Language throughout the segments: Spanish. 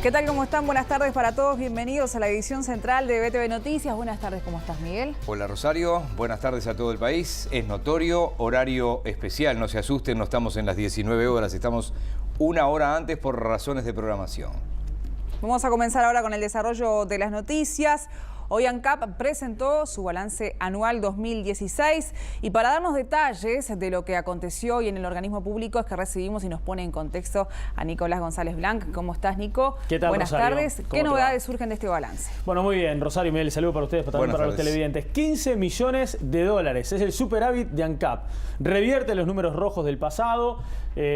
¿Qué tal? ¿Cómo están? Buenas tardes para todos. Bienvenidos a la edición central de BTV Noticias. Buenas tardes, ¿cómo estás, Miguel? Hola, Rosario. Buenas tardes a todo el país. Es notorio, horario especial. No se asusten, no estamos en las 19 horas. Estamos una hora antes por razones de programación. Vamos a comenzar ahora con el desarrollo de las noticias. Hoy ANCAP presentó su balance anual 2016 y para darnos detalles de lo que aconteció hoy en el organismo público es que recibimos y nos pone en contexto a Nicolás González Blanc. ¿Cómo estás, Nico? ¿Qué tal, Buenas Rosario? tardes. ¿Qué novedades surgen de este balance? Bueno, muy bien, Rosario y Miguel, saludo para ustedes, pero también para los televidentes. 15 millones de dólares, es el superávit de ANCAP. Revierte los números rojos del pasado,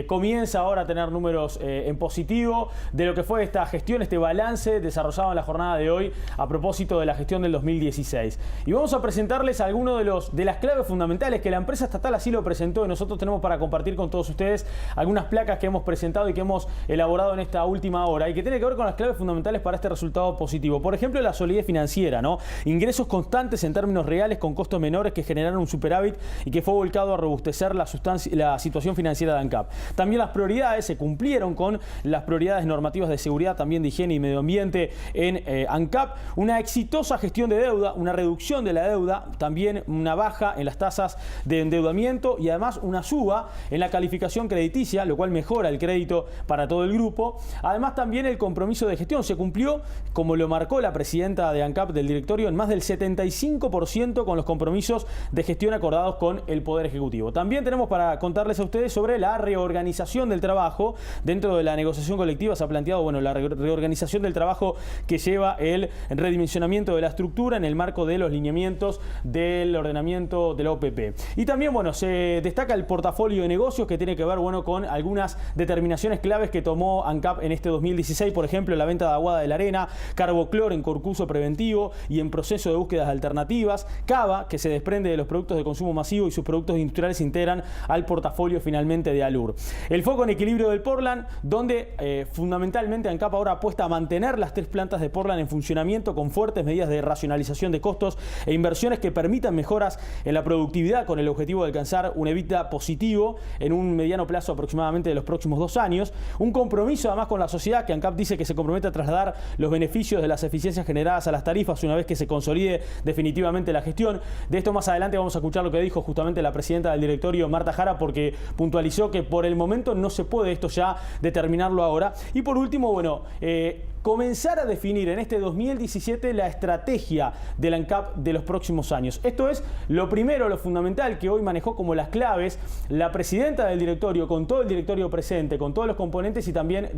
comienza ahora a tener números en positivo de lo que fue esta gestión, este balance desarrollado en la jornada de hoy a propósito de la gestión del 2016. Y vamos a presentarles algunos de las claves fundamentales que la empresa estatal así lo presentó y nosotros tenemos para compartir con todos ustedes algunas placas que hemos presentado y que hemos elaborado en esta última hora y que tiene que ver con las claves fundamentales para este resultado positivo. Por ejemplo, la solidez financiera, ¿no? Ingresos constantes en términos reales con costos menores que generaron un superávit y que fue volcado a robustecer la situación financiera de ANCAP. También las prioridades se cumplieron con las prioridades normativas de seguridad, también de higiene y medio ambiente en ANCAP. Una exitosa gestión de deuda, una reducción de la deuda, también una baja en las tasas de endeudamiento y además una suba en la calificación crediticia, lo cual mejora el crédito para todo el grupo. Además también el compromiso de gestión se cumplió, como lo marcó la presidenta de ANCAP del directorio, en más del 75% con los compromisos de gestión acordados con el Poder Ejecutivo. También tenemos para contarles a ustedes sobre la reorganización del trabajo. Dentro de la negociación colectiva se ha planteado, bueno, la reorganización del trabajo que lleva el redimensionamiento de la estructura en el marco de los lineamientos del ordenamiento de la OPP. Y también, bueno, se destaca el portafolio de negocios que tiene que ver, bueno, con algunas determinaciones claves que tomó ANCAP en este 2016, por ejemplo, la venta de Aguada de la Arena, Carboclor en concurso preventivo y en proceso de búsquedas alternativas, Cava, que se desprende de los productos de consumo masivo y sus productos industriales se integran al portafolio finalmente de Alur. El foco en equilibrio del Portland, donde fundamentalmente ANCAP ahora apuesta a mantener las 3 plantas de Portland en funcionamiento con fuertes medidas de racionalización de costos e inversiones que permitan mejoras en la productividad con el objetivo de alcanzar un EBITDA positivo en un mediano plazo aproximadamente de los próximos 2 años. Un compromiso además con la sociedad que ANCAP dice que se compromete a trasladar los beneficios de las eficiencias generadas a las tarifas una vez que se consolide definitivamente la gestión. De esto más adelante vamos a escuchar lo que dijo justamente la presidenta del directorio, Marta Jara, porque puntualizó que por el momento no se puede esto ya determinarlo ahora. Y por último, bueno, comenzar a definir en este 2017 la estrategia de la ANCAP de los próximos años. Esto es lo primero, lo fundamental que hoy manejó como las claves la presidenta del directorio, con todo el directorio presente, con todos los componentes y también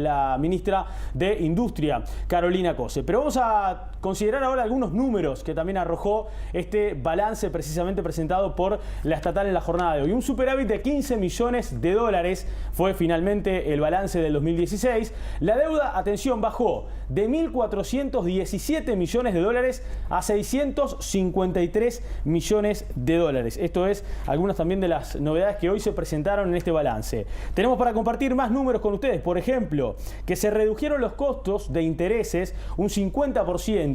la ministra de Industria, Carolina Cose. Pero vamos a considerar ahora algunos números que también arrojó este balance precisamente presentado por la estatal en la jornada de hoy. Un superávit de 15 millones de dólares fue finalmente el balance del 2016. La deuda, atención, bajó de 1.417 millones de dólares a 653 millones de dólares. Esto es algunas también de las novedades que hoy se presentaron en este balance. Tenemos para compartir más números con ustedes. Por ejemplo, que se redujeron los costos de intereses un 50%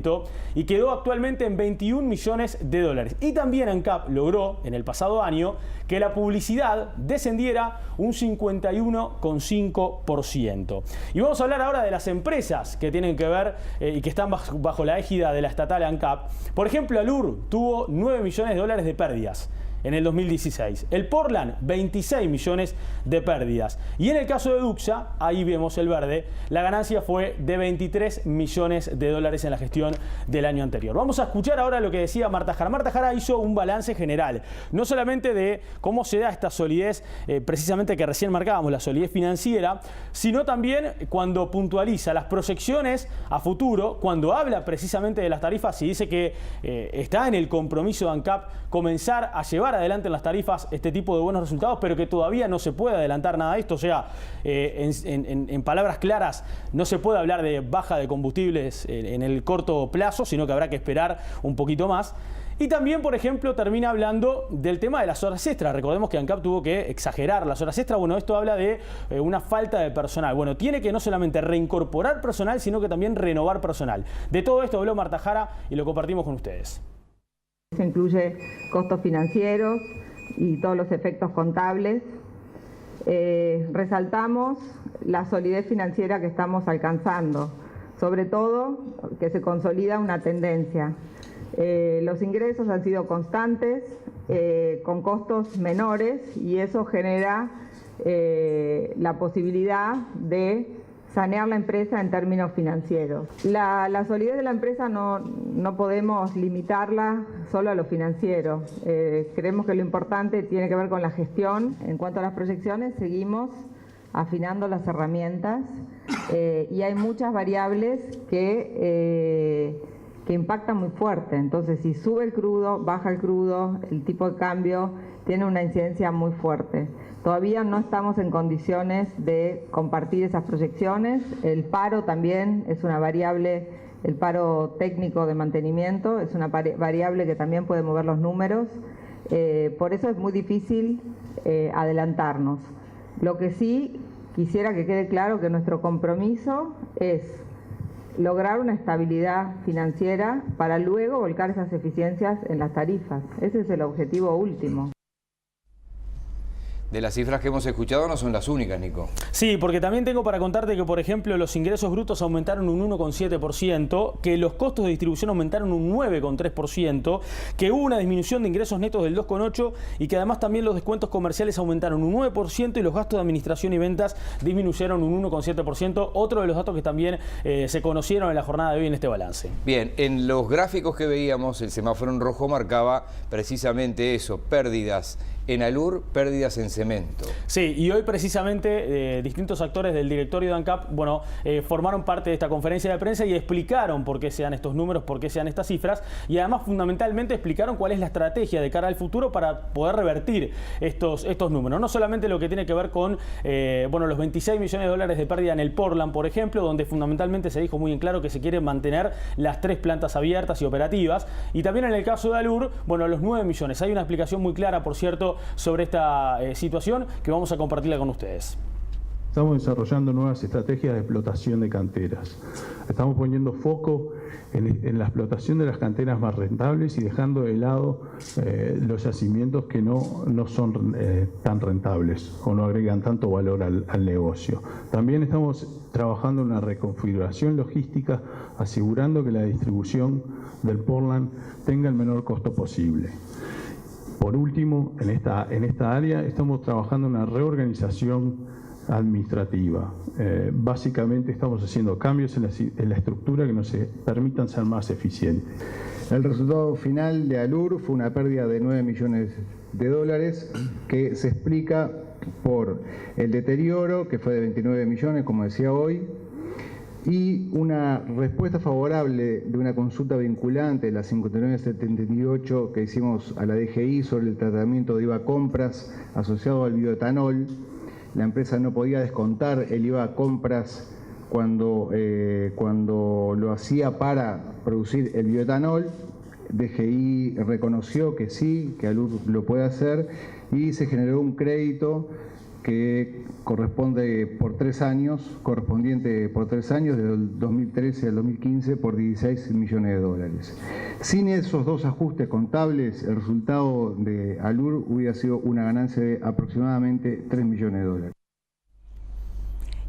y quedó actualmente en 21 millones de dólares. Y también ANCAP logró en el pasado año que la publicidad descendiera un 51,5%. Y vamos a hablar ahora de las empresas que tienen que ver y que están bajo la égida de la estatal ANCAP. Por ejemplo, Alur tuvo 9 millones de dólares de pérdidas en el 2016. El Portland, 26 millones de pérdidas. Y en el caso de Duxa, ahí vemos el verde, la ganancia fue de 23 millones de dólares en la gestión del año anterior. Vamos a escuchar ahora lo que decía Marta Jara. Marta Jara hizo un balance general, no solamente de cómo se da esta solidez, precisamente que recién marcábamos, la solidez financiera, sino también cuando puntualiza las proyecciones a futuro, cuando habla precisamente de las tarifas y dice que está en el compromiso de ANCAP comenzar a llevar adelante en las tarifas este tipo de buenos resultados, pero que todavía no se puede adelantar nada de esto. O sea, en palabras claras, no se puede hablar de baja de combustibles en el corto plazo, sino que habrá que esperar un poquito más. Y también, por ejemplo, termina hablando del tema de las horas extras. Recordemos que ANCAP tuvo que exagerar las horas extras. Bueno, esto habla de una falta de personal. Bueno, tiene que no solamente reincorporar personal, sino que también renovar personal. De todo esto habló Marta Jara y lo compartimos con ustedes. Se incluye costos financieros y todos los efectos contables. resaltamos la solidez financiera que estamos alcanzando, sobre todo que se consolida una tendencia. Los ingresos han sido constantes, con costos menores, y eso genera la posibilidad de sanear la empresa en términos financieros. La solidez de la empresa no podemos limitarla solo a lo financiero. Creemos que lo importante tiene que ver con la gestión. En cuanto a las proyecciones, seguimos afinando las herramientas y hay muchas variables que impactan muy fuerte. Entonces, si sube el crudo, baja el crudo, el tipo de cambio tiene una incidencia muy fuerte. Todavía no estamos en condiciones de compartir esas proyecciones. El paro también es una variable, el paro técnico de mantenimiento es una variable que también puede mover los números. Por eso es muy difícil adelantarnos. Lo que sí quisiera que quede claro que nuestro compromiso es lograr una estabilidad financiera para luego volcar esas eficiencias en las tarifas. Ese es el objetivo último. De las cifras que hemos escuchado no son las únicas, Nico. Sí, porque también tengo para contarte que, por ejemplo, los ingresos brutos aumentaron un 1,7%, que los costos de distribución aumentaron un 9,3%, que hubo una disminución de ingresos netos del 2,8% y que además también los descuentos comerciales aumentaron un 9% y los gastos de administración y ventas disminuyeron un 1,7%. Otro de los datos que también se conocieron en la jornada de hoy en este balance. Bien, en los gráficos que veíamos, el semáforo en rojo marcaba precisamente eso, pérdidas en Alur, pérdidas en cemento. Sí, y hoy precisamente distintos actores del directorio de ANCAP, formaron parte de esta conferencia de prensa y explicaron por qué se dan estos números, por qué se dan estas cifras, y además fundamentalmente explicaron cuál es la estrategia de cara al futuro para poder revertir estos números. No solamente lo que tiene que ver con los 26 millones de dólares de pérdida en el Portland, por ejemplo, donde fundamentalmente se dijo muy en claro que se quiere mantener las 3 plantas abiertas y operativas, y también en el caso de Alur, los 9 millones. Hay una explicación muy clara, por cierto, sobre esta situación que vamos a compartirla con ustedes. Estamos desarrollando nuevas estrategias de explotación de canteras. Estamos poniendo foco en la explotación de las canteras más rentables y dejando de lado los yacimientos que no son tan rentables o no agregan tanto valor al negocio. También estamos trabajando en una reconfiguración logística, asegurando que la distribución del Portland tenga el menor costo posible. Por último, en esta área estamos trabajando en una reorganización administrativa. Básicamente estamos haciendo cambios en la estructura que nos permitan ser más eficientes. El resultado final de Alur fue una pérdida de 9 millones de dólares que se explica por el deterioro, que fue de 29 millones, como decía hoy, y una respuesta favorable de una consulta vinculante, la 5978 que hicimos a la DGI sobre el tratamiento de IVA compras asociado al bioetanol. La empresa no podía descontar el IVA compras cuando lo hacía para producir el bioetanol. DGI reconoció que sí, que Alur lo puede hacer, y se generó un crédito que correspondiente por 3 años, desde el 2013 al 2015, por 16 millones de dólares. Sin esos dos ajustes contables, el resultado de Alur hubiera sido una ganancia de aproximadamente 3 millones de dólares.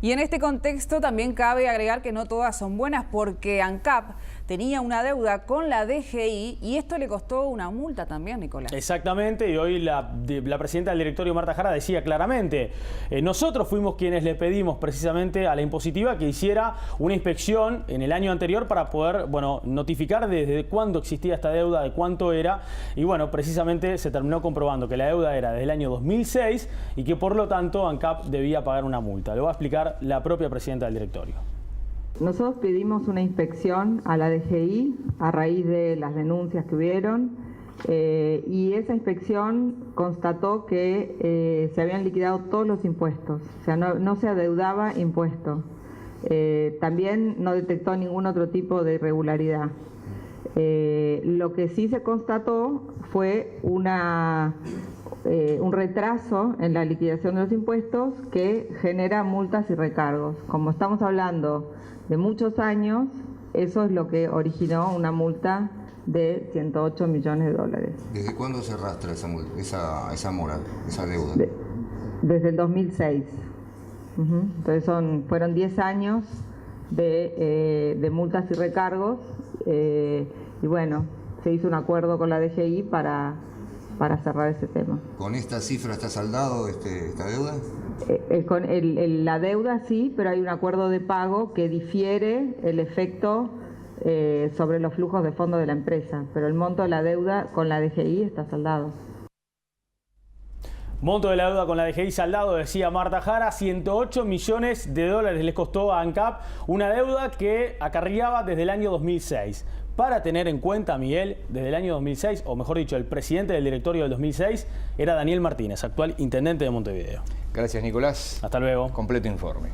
Y en este contexto también cabe agregar que no todas son buenas, porque ANCAP tenía una deuda con la DGI y esto le costó una multa también, Nicolás. Exactamente, y hoy la presidenta del directorio, Marta Jara, decía claramente, nosotros fuimos quienes le pedimos precisamente a la impositiva que hiciera una inspección en el año anterior para poder, notificar desde cuándo existía esta deuda, de cuánto era, y precisamente se terminó comprobando que la deuda era desde el año 2006 y que por lo tanto ANCAP debía pagar una multa. Lo va a explicar la propia presidenta del directorio. Nosotros pedimos una inspección a la DGI a raíz de las denuncias que hubieron y esa inspección constató que se habían liquidado todos los impuestos, o sea, no se adeudaba impuesto. También no detectó ningún otro tipo de irregularidad. Lo que sí se constató fue un retraso en la liquidación de los impuestos que genera multas y recargos. Como estamos hablando de muchos años, eso es lo que originó una multa de 108 millones de dólares. ¿Desde cuándo se arrastra esa mora, esa deuda? Desde el 2006. Entonces fueron 10 años de multas y recargos y bueno, se hizo un acuerdo con la DGI para cerrar ese tema. ¿Con esta cifra está saldado esta deuda? La deuda sí, pero hay un acuerdo de pago que difiere el efecto sobre los flujos de fondos de la empresa, pero el monto de la deuda con la DGI está saldado. Monto de la deuda con la DGI saldado, decía Marta Jara, 108 millones de dólares les costó a ANCAP, una deuda que acarreaba desde el año 2006. Para tener en cuenta, Miguel, desde el año 2006, o mejor dicho, el presidente del directorio del 2006 era Daniel Martínez, actual intendente de Montevideo. Gracias, Nicolás. Hasta luego. Completo informe.